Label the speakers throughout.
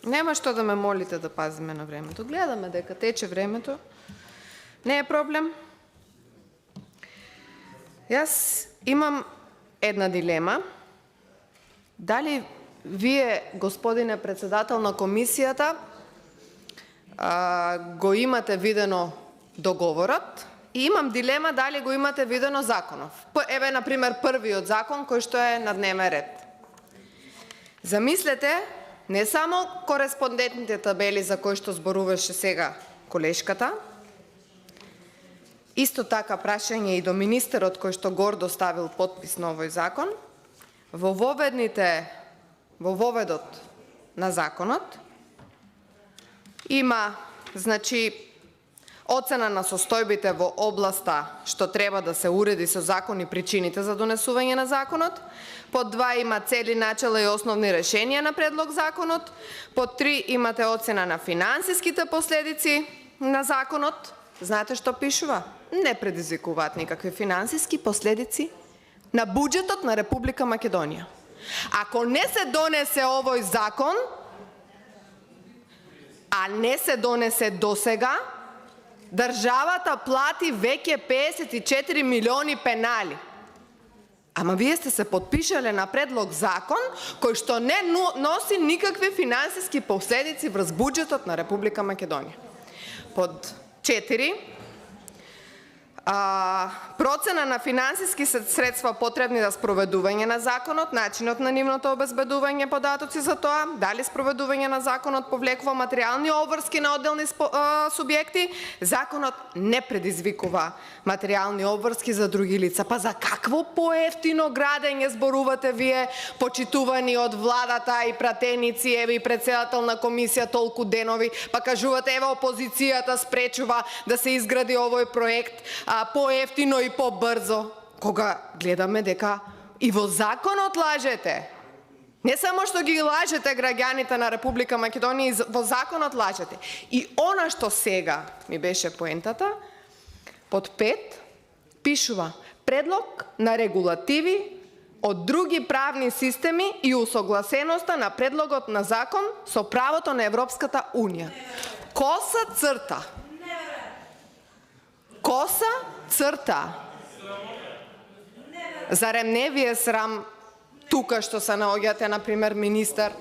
Speaker 1: Нема што да ме молите да пазиме на времето. Гледаме дека тече времето. Не е проблем. Јас имам една дилема. Дали вие, господине председател на комисијата, го имате видено договорот и имам дилема дали го имате видено законов. Еве, например, првиот закон кој што е на дневен ред. Замислете, не само кореспондентните табели за кои што зборуваше сега колешката, исто така прашање и до министерот кој што гордо ставил подпис на овој закон, во воведот на законот има, значи, оцена на состојбите во областа што треба да се уреди со закон и причините за донесување на законот. Под 2 има цели, начела и основни решенија на предлог законот. Под 3 имате оцена на финансиските последици на законот. Знаете што пишува? Не предизвикуваат никакви финансиски последици на буџетот на Република Македонија. Ако не се донесе овој закон, а не се донесе досега, државата плати веќе 54 милиони пенали. Ама вие сте се подпишале на предлог закон кој што не носи никакви финансиски последици врз буџетот на Република Македонија. Под 4 процена на финансиски средства потребни за спроведување на законот, начинот на нивното обезбедување, податоци за тоа, дали спроведување на законот повлекува материјални обврски на одделни субјекти, законот не предизвикува материјални обврски за други лица. Па за какво поевтино градење зборувате вие, почитувани од владата и пратеници, еве и председател на комисија толку денови, па кажувате еве опозицијата спречува да се изгради овој проект, поевтино и побрзо, кога гледаме дека и во законот лажете. Не само што ги лажете граѓаните на Република Македонија, и во законот лажете. И она што сега ми беше поентата, под 5 пишува предлог на регулативи од други правни системи и усогласеноста на предлогот на закон со правото на Европската Унија. Коса црта. Коса црта. Зарем не ви е срам тука што се наоѓате, например, министар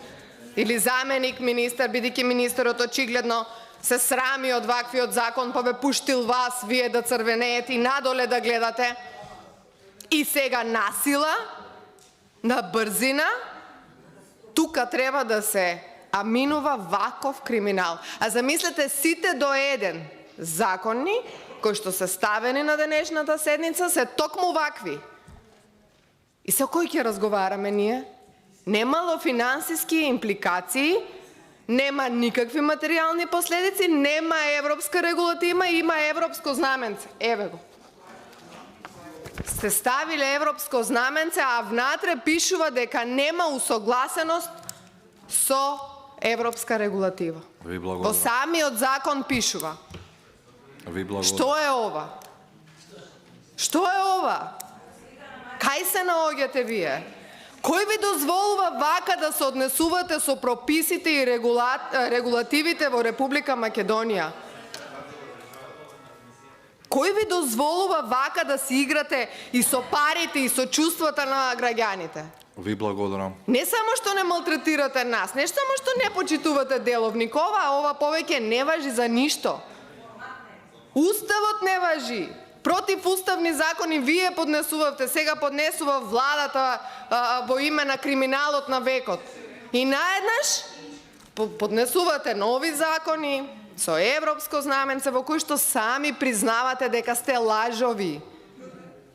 Speaker 1: или заменик министар, бидејќи министерот очигледно се срами од ваквиот закон, па бе пуштил вас, вие да црвенеете и надоле да гледате, и сега насила, на брзина, тука треба да се аминува ваков криминал. А замислете, сите до еден закони кои што се ставени на денешната седница се токму вакви. И со кој ќе разговараме ние? Немало финансиски импликации, нема никакви материјални последици, нема европска регулатива, има европско знаменце. Еве го. Сте ставиле европско знаменце, а внатре пишува дека нема усогласеност со европска регулатива. Во самиот закон пишува. Што е ова? Што е ова? Кај се наоѓате вие? Кој ви дозволува вака да се однесувате со прописите и регулативите во Република Македонија? Кој ви дозволува вака да си играте и со парите и со чувствата на граѓаните?
Speaker 2: Ви благодарам.
Speaker 1: Не само што не малтретирате нас, не само што не почитувате деловник, ова повеќе не важи за ништо. Уставот не важи. Против уставни закони вие поднесувавте, сега поднесува владата во име на криминалот на векот. И наеднаш поднесувате нови закони со европско знаменце во кои што сами признавате дека сте лажови.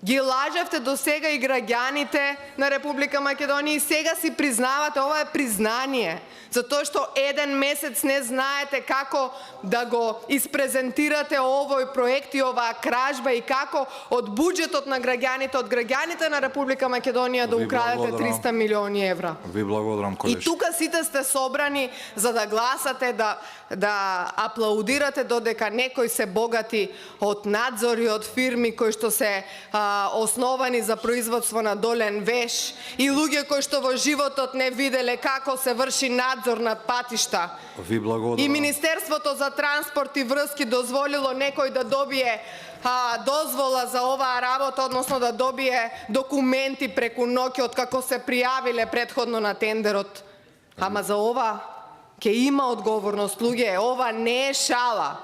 Speaker 1: Ги лажевте до сега и граѓаните на Република Македонија и сега си признавате, ова е признание. Затоа што еден месец не знаете како да го испрезентирате овој проект и оваа кражба и како од буџетот на граѓаните, од граѓаните на Република Македонија да украдете 300 милиони евра.
Speaker 2: Ви благодарам, колеш.
Speaker 1: И тука сите сте собрани за да гласате, да аплаудирате додека некој се богати од надзори, од фирми кои што се основани за производство на долен веш и луѓе кои што во животот не виделе како се врши надзор над патишта.
Speaker 2: Ви
Speaker 1: И
Speaker 2: благодарам.
Speaker 1: Министерството за транспорт и врски дозволило некој да добие дозвола за оваа работа, односно да добие документи преку ноќ од како се пријавиле претходно на тендерот. Ама за ова ќе има одговорност, луѓе, ова не е шала.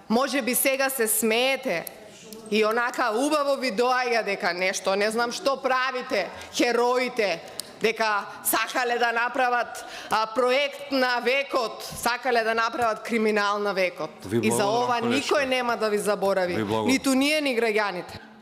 Speaker 1: Може би сега се смеете и онака убаво ви доаѓа дека нешто, не знам што правите, хероите, дека сакале да направат проект на векот, сакале да направат криминал на векот.
Speaker 2: Ви
Speaker 1: И за
Speaker 2: благодарам,
Speaker 1: ова
Speaker 2: колешка.
Speaker 1: никој нема да ви заборави,
Speaker 2: Ви благодарам.
Speaker 1: ниту ние, ни граѓаните.